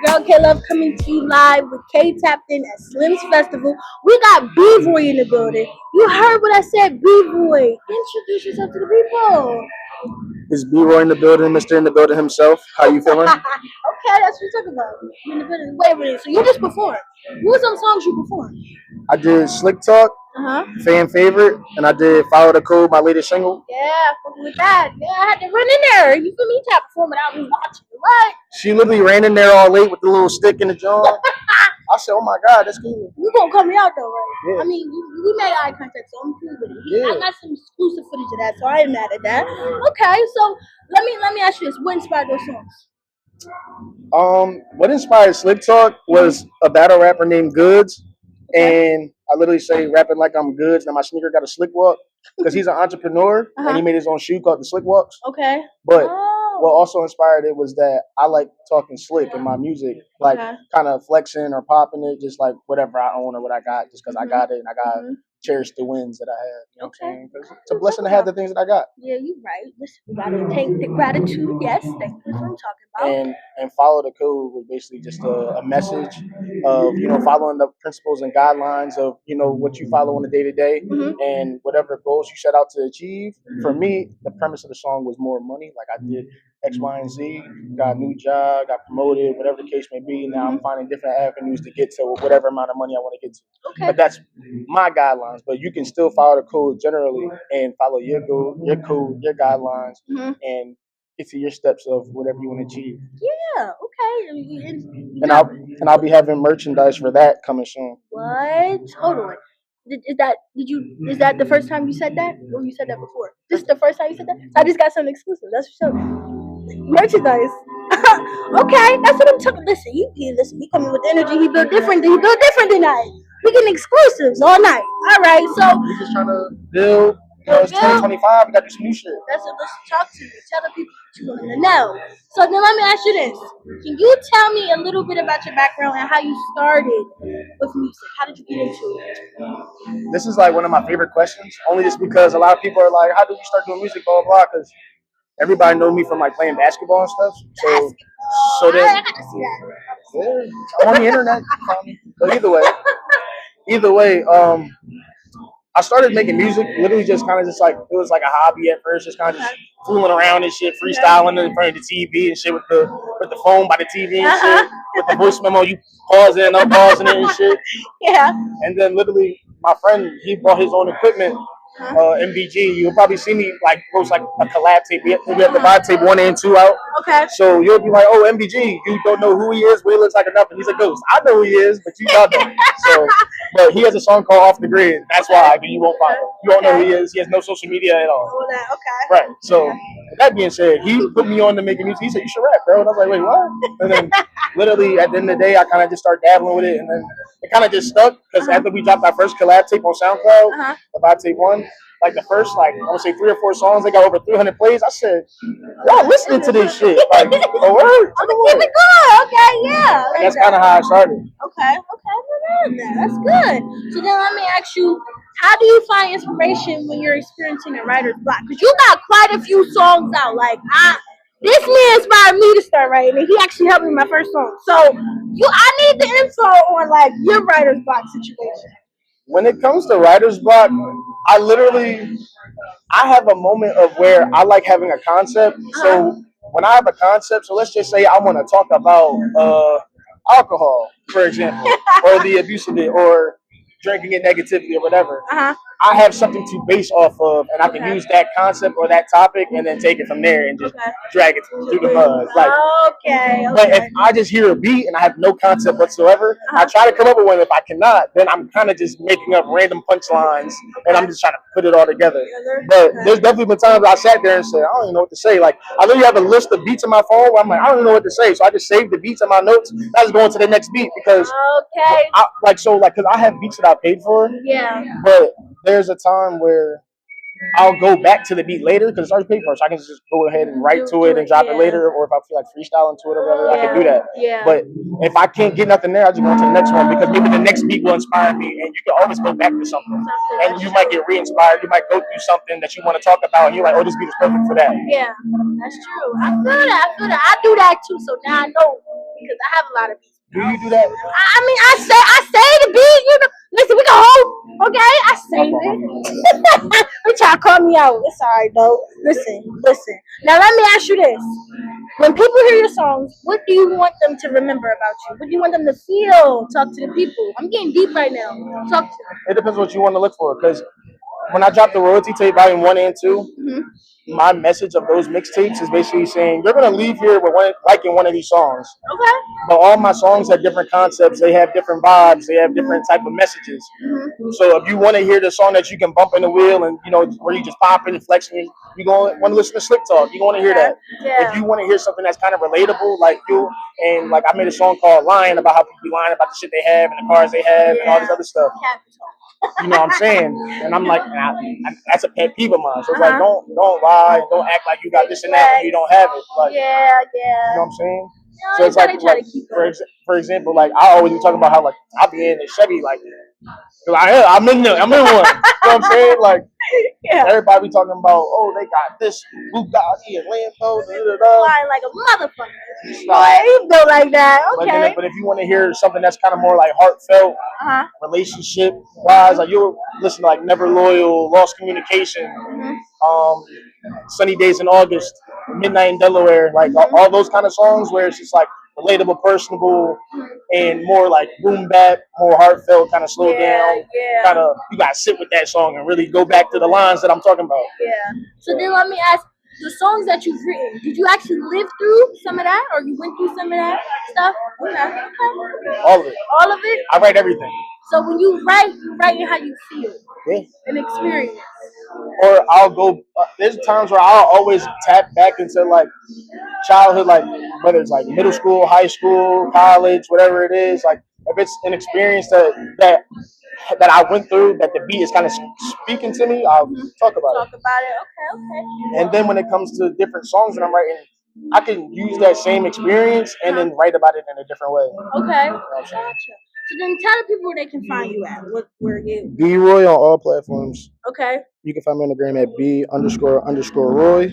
girl K Love coming to you live with K Tapped In at Slim's Festival. We got B Boy in the building. You heard what I said, B Boy. Introduce yourself to the people. Is B-Roy in the building, Mr. in the building himself? How you feeling? Okay, that's what you're talking about. You in the building. Wait a minute. So you just performed. What was some songs you performed? I did Slick Talk, Fan Favorite, and I did Follow the Code, my latest single. Yeah, fucking with that. Yeah, I had to run in there. You feel me? You can't perform without me watching, right? She literally ran in there all late with the little stick in the jaw. I said, "Oh my God, that's cool." You gonna call me out though, right? Yeah. I mean, we made eye contact, so I'm cool with it. Yeah. I got some exclusive footage of that, so I ain't mad at that. Okay, so let me ask you this: what inspired those songs? What inspired Slick Talk was a battle rapper named Goods, and I literally say rapping like I'm Goods. Now my sneaker got a slick walk because he's an entrepreneur and he made his own shoe called the Slick Walks. Okay. But what also inspired it was that I like talking slick in my music, like kind of flexing or popping it, just like whatever I own or what I got, just because I got it and I got cherish the wins that I have. You know what I'm saying? 'Cause it's a blessing to have the things that I got. Yeah, you're right. Listen, we gotta take the gratitude. Yes, thank you. That's what I'm talking about. And follow the code was basically just a message of following the principles and guidelines of what you follow on a day to day and whatever goals you set out to achieve. For me, the premise of the song was more money. Like I did X, Y, and Z, got a new job, got promoted, whatever the case may be. Now I'm finding different avenues to get to whatever amount of money I want to get to. But that's my guidelines. But you can still follow the code generally and follow your goal, your code, your guidelines, and get to your steps of whatever you want to achieve. Yeah, okay. And I'll be having merchandise for that coming soon. What? Hold on. Is that the first time you said that? Or you said that before? This is the first time you said that? I just got something exclusive. That's for sure. Merchandise. Okay, that's what I'm talking. Listen, he coming with energy. He built different than I. We getting exclusives all night. All right, so We're just trying to build. It's 2025. We got this new shit. That's what let's talk to you. Tell the people what you want to know. So then let me ask you this. Can you tell me a little bit about your background and how you started with music? How did you get into it? This is like one of my favorite questions, only just because a lot of people are like, how did you start doing music, blah, blah, because everybody knows me from like playing basketball and stuff. So then, I got to see that. yeah, I'm on the internet. But either way, I started making music literally just kind of just like, it was like a hobby at first, just kind of just fooling around and shit, freestyling in front of the TV and shit with the phone by the TV and shit, with the voice memo, you pause it and unpausing it and shit. Yeah. And then literally my friend, he bought his own equipment, MBG. You'll probably see me like post like a collab tape. We have the vibe tape 1 and 2 out. Okay. So you'll be like, oh, MBG, you don't know who he is, what he looks like or nothing. He's a ghost. I know who he is, but you don't know. So, but he has a song called Off the Grid. That's why you won't follow. You don't know who he is. He has no social media at all. Okay. Right. So with that being said, he put me on to making music. He said, you should rap, bro. And I was like, wait, what? And then literally at the end of the day, I kind of just started dabbling with it. And then it kind of just stuck because after we dropped our first collab tape on SoundCloud, the vibe tape 1, like the first, like I would say 3 or 4 songs, they got over 300 plays. I said, y'all listening to this shit? Like, oh word, I'm gonna keep it going. Okay, yeah. and that's kind of how I started. Okay, that's good. So then let me ask you, how do you find inspiration when you're experiencing a writer's block? Because you got quite a few songs out. Like this man inspired me to start writing, and he actually helped me with my first song. So I need the info on like your writer's block situation. When it comes to writer's block, I have a moment of where I like having a concept. So when I have a concept, so let's just say I want to talk about alcohol, for example, or the abuse of it, or drinking it negatively or whatever. I have something to base off of, and I can use that concept or that topic, and then take it from there and just drag it through the mud. Like, but if I just hear a beat and I have no concept whatsoever, I try to come up with one. If I cannot, then I'm kind of just making up random punchlines, and I'm just trying to put it all together. But there's definitely been times I sat there and said, I don't even know what to say. Like, I literally have a list of beats on my phone where I'm like, I don't even know what to say. So I just save the beats in my notes. And I just go into the next beat because, because I have beats that I paid for. Yeah. But there's a time where I'll go back to the beat later because it's already paid for, so I can just go ahead and write to it and drop it later. Or if I feel like freestyling to it or whatever, I can do that. Yeah. But if I can't get nothing there, I just go on to the next one because maybe the next beat will inspire me, and you can always go back to something. And you might get re-inspired. You might go through something that you want to talk about, and you're like, oh, this beat is perfect for that. Yeah, that's true. I feel that. I do that too. So now I know because I have a lot of beats. Do you do that? I mean, I say the beat. You know, listen, we can hold. Okay, I save it. They try to call me out. It's alright though. Listen. Now let me ask you this: when people hear your songs, what do you want them to remember about you? What do you want them to feel? Talk to the people. I'm getting deep right now. Talk to them. It depends what you want to look for. Because when I dropped the Royalty Tape Volume 1 and 2, my message of those mixtapes is basically saying you're gonna leave here with liking one of these songs. Okay. But all my songs have different concepts. They have different vibes. They have different type of messages. So if you want to hear the song that you can bump in the wheel and where you just popping and flexing, you gonna want to listen to Slick Talk. You want to hear that. Yeah. If you want to hear something that's kind of relatable, like I made a song called "Lying" about how people be lying about the shit they have and the cars they have and all this other stuff. You know what I'm saying? And I'm like, that's a pet peeve of mine. So it's like, don't lie and don't act like you got this and that when you don't have it. Like, yeah. you know what I'm saying? No, So it's like for example, like I always be talking about how like I be in the Chevy like, cause I'm in one. You know what I'm saying? Like everybody be talking about, oh, they got this Bugatti and Lambo, flying like a motherfucker. Boy, you built like that. Okay. But if you want to hear something that's kind of more like heartfelt, relationship wise, like you'll listen to like Never Loyal, Lost Communication, Sunny Days in August, Midnight in Delaware, like all those kind of songs where it's just like relatable, personable, and more like boom bap, more heartfelt, kind of slow down. Kind of you gotta sit with that song and really go back to the lines that I'm talking about. Yeah. So then let me ask, the songs that you've written, did you actually live through some of that, or you went through some of that stuff? Okay. All of it. All of it? I write everything. So when you write how you feel. Yeah. An experience. Or I'll go. There's times where I'll always tap back into like childhood, like whether it's like middle school, high school, college, whatever it is. Like if it's an experience that I went through, that the beat is kind of speaking to me, I'll talk about it. Okay. And then when it comes to different songs that I'm writing, I can use that same experience and then write about it in a different way. Okay. Gotcha. So then tell the people where they can find you at. Where you? B-Roy on all platforms. Okay. You can find me on the gram at B__Roy.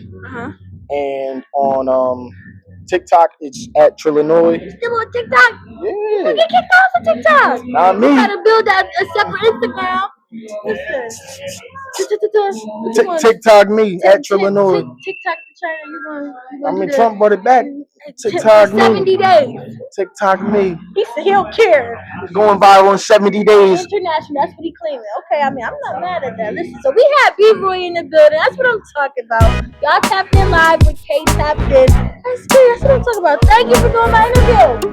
And on TikTok, it's at Trillinois. You still on TikTok? Yeah. You get kicked off of TikTok. Not me. You gotta build a separate Instagram. Listen. TikTok me at Trillinois. TikTok the China. You gonna Trump brought it back. TikTok me. 70 days. TikTok me. He said he don't care. Going viral in 70 days. International. That's what he claiming. Okay, I mean, I'm not mad at that. Listen, so we have B-Roy in the building. That's what I'm talking about. Y'all tapped in live with K Tapped In. That's what I'm talking about. Thank you for doing my interview.